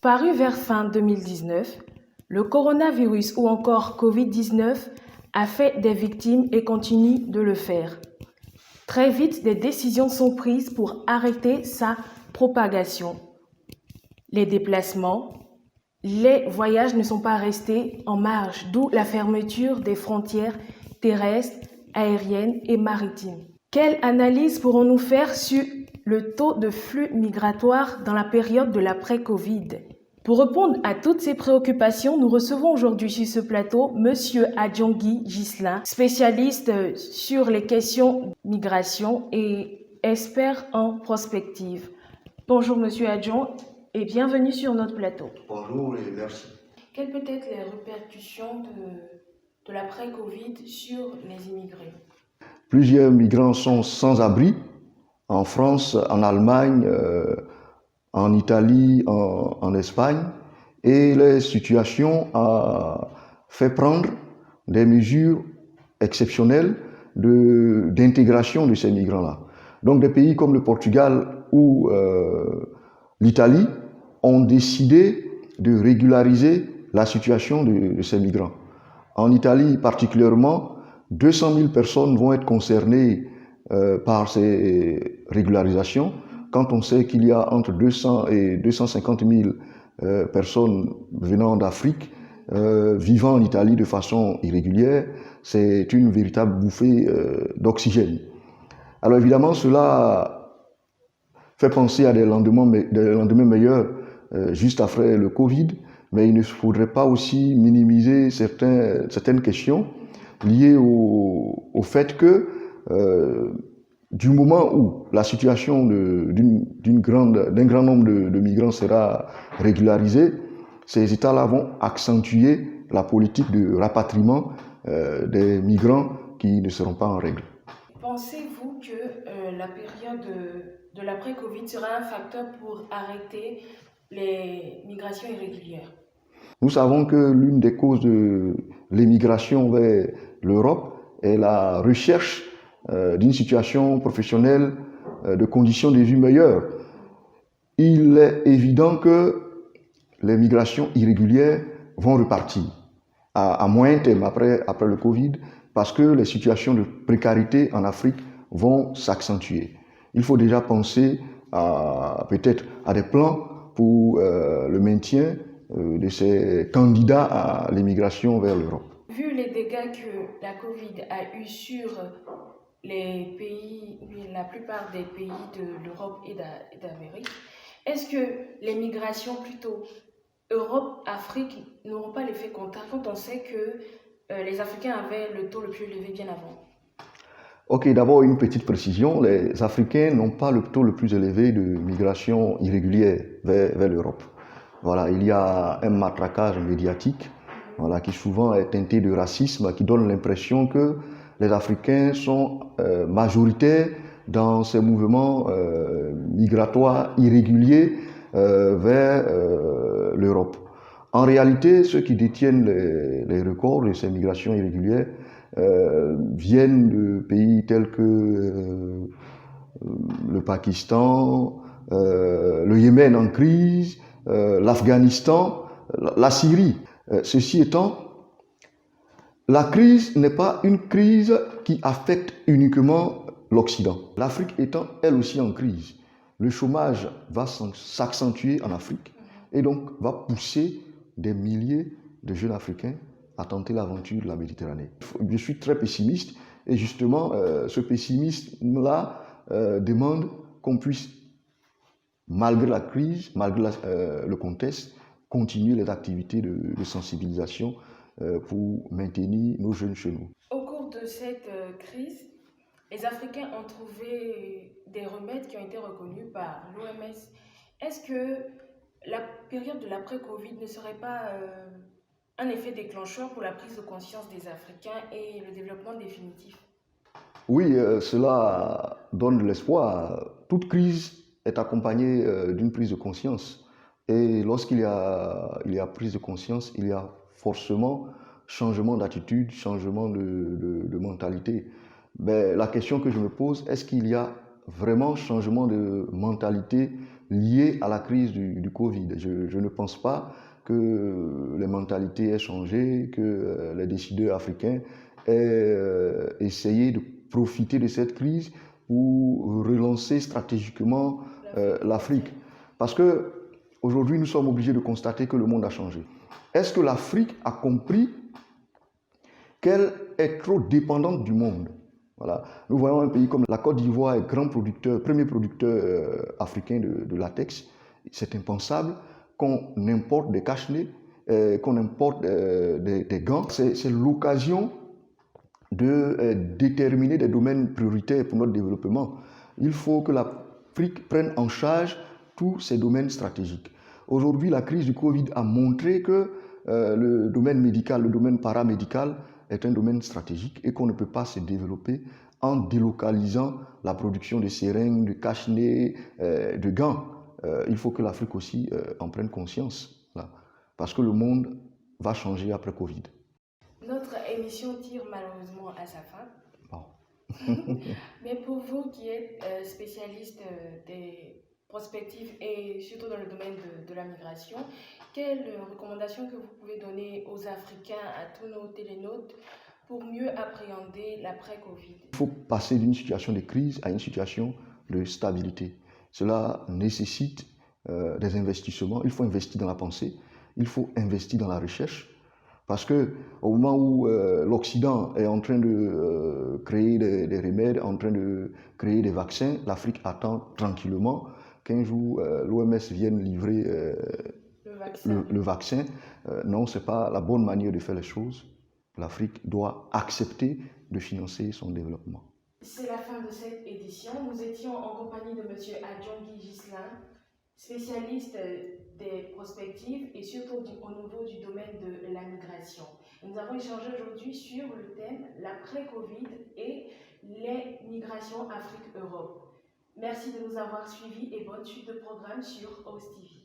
Paru vers fin 2019, le coronavirus ou encore Covid-19 a fait des victimes et continue de le faire. Très vite, des décisions sont prises pour arrêter sa propagation. Les déplacements, les voyages ne sont pas restés en marge, d'où la fermeture des frontières terrestres, aériennes et maritimes. Quelle analyse pourrons-nous faire sur le taux de flux migratoire dans la période de l'après-Covid? Pour répondre à toutes ces préoccupations, nous recevons aujourd'hui sur ce plateau Monsieur Adjongui Ghislain, spécialiste sur les questions migration et expert en prospective. Bonjour Monsieur Adjon et bienvenue sur notre plateau. Bonjour et merci. Quelles peuvent être les répercussions de l'après-Covid sur les immigrés? Plusieurs migrants sont sans abri en France, en Allemagne, en Italie, en Espagne, et la situation a fait prendre des mesures exceptionnelles d'intégration de ces migrants-là. Donc des pays comme le Portugal ou l'Italie ont décidé de régulariser la situation de ces migrants. En Italie particulièrement, 200 000 personnes vont être concernées par ces régularisations, quand on sait qu'il y a entre 200 et 250 000 personnes venant d'Afrique vivant en Italie de façon irrégulière. C'est une véritable bouffée d'oxygène. Alors évidemment, cela fait penser à des lendemains meilleurs juste après le Covid, mais il ne faudrait pas aussi minimiser certaines questions liées au fait que du moment où la situation d'un grand nombre de migrants sera régularisée, ces États-là vont accentuer la politique de rapatriement des migrants qui ne seront pas en règle. Pensez-vous que la période de l'après-Covid sera un facteur pour arrêter les migrations irrégulières? Nous savons que l'une des causes de l'émigration vers l'Europe est la recherche d'une situation professionnelle, de conditions de vie meilleures. Il est évident que les migrations irrégulières vont repartir à moyen terme après le Covid, parce que les situations de précarité en Afrique vont s'accentuer. Il faut déjà penser peut-être à des plans pour le maintien de ces candidats à l'émigration vers l'Europe. Vu les dégâts que la Covid a eu sur les pays, la plupart des pays de l'Europe et d'Amérique, est-ce que les migrations plutôt Europe-Afrique n'auront pas l'effet contraire quand on sait que les Africains avaient le taux le plus élevé bien avant? Ok, d'abord une petite précision, les Africains n'ont pas le taux le plus élevé de migration irrégulière vers l'Europe. Voilà, il y a un matraquage médiatique qui souvent est teinté de racisme, qui donne l'impression que les Africains sont majoritaires dans ces mouvements migratoires irréguliers vers l'Europe. En réalité, ceux qui détiennent les records de ces migrations irrégulières viennent de pays tels que le Pakistan, le Yémen en crise, l'Afghanistan, la Syrie. Ceci étant, la crise n'est pas une crise qui affecte uniquement l'Occident. L'Afrique étant elle aussi en crise, le chômage va s'accentuer en Afrique et donc va pousser des milliers de jeunes Africains à tenter l'aventure de la Méditerranée. Je suis très pessimiste et justement ce pessimisme-là demande qu'on puisse, malgré la crise, malgré le contexte, continuer les activités de sensibilisation pour maintenir nos jeunes chez nous. Au cours de cette crise, les Africains ont trouvé des remèdes qui ont été reconnus par l'OMS. Est-ce que la période de l'après-Covid ne serait pas un effet déclencheur pour la prise de conscience des Africains et le développement définitif? Oui, cela donne de l'espoir. Toute crise est accompagnée d'une prise de conscience. Et lorsqu'il y a prise de conscience, il y a forcément changement d'attitude, changement de mentalité. Mais la question que je me pose, est-ce qu'il y a vraiment changement de mentalité liées à la crise du Covid. Je ne pense pas que les mentalités aient changé, que les décideurs africains aient essayé de profiter de cette crise pour relancer stratégiquement l'Afrique. Parce que aujourd'hui, nous sommes obligés de constater que le monde a changé. Est-ce que l'Afrique a compris qu'elle est trop dépendante du monde? Voilà. Nous voyons un pays comme la Côte d'Ivoire est grand producteur, premier producteur africain de latex. C'est impensable qu'on importe des cache-nez, qu'on importe des gants. C'est l'occasion de déterminer des domaines prioritaires pour notre développement. Il faut que l'Afrique prenne en charge tous ces domaines stratégiques. Aujourd'hui, la crise du Covid a montré que le domaine médical, le domaine paramédical est un domaine stratégique et qu'on ne peut pas se développer en délocalisant la production de seringues, de cache-nez, de gants. Il faut que l'Afrique aussi en prenne conscience, là, parce que le monde va changer après Covid. Notre émission tire malheureusement à sa fin. Bon. Mais pour vous qui êtes spécialiste des prospectives et surtout dans le domaine de la migration, quelles recommandations que vous pouvez donner aux Africains, à tous nos télénautes, pour mieux appréhender l'après-Covid? Il faut passer d'une situation de crise à une situation de stabilité. Cela nécessite des investissements. Il faut investir dans la pensée, il faut investir dans la recherche. Parce que au moment où l'Occident est en train de créer des remèdes, en train de créer des vaccins, l'Afrique attend tranquillement qu'un jour l'OMS vienne livrer le vaccin. Non, ce n'est pas la bonne manière de faire les choses. L'Afrique doit accepter de financer son développement. C'est la fin de cette édition. Nous étions en compagnie de M. Adjongui Ghislain, spécialiste des prospectives et surtout au niveau du domaine de la migration. Nous avons échangé aujourd'hui sur le thème l'après-Covid et les migrations Afrique-Europe. Merci de nous avoir suivis et bonne suite de programme sur OSTV.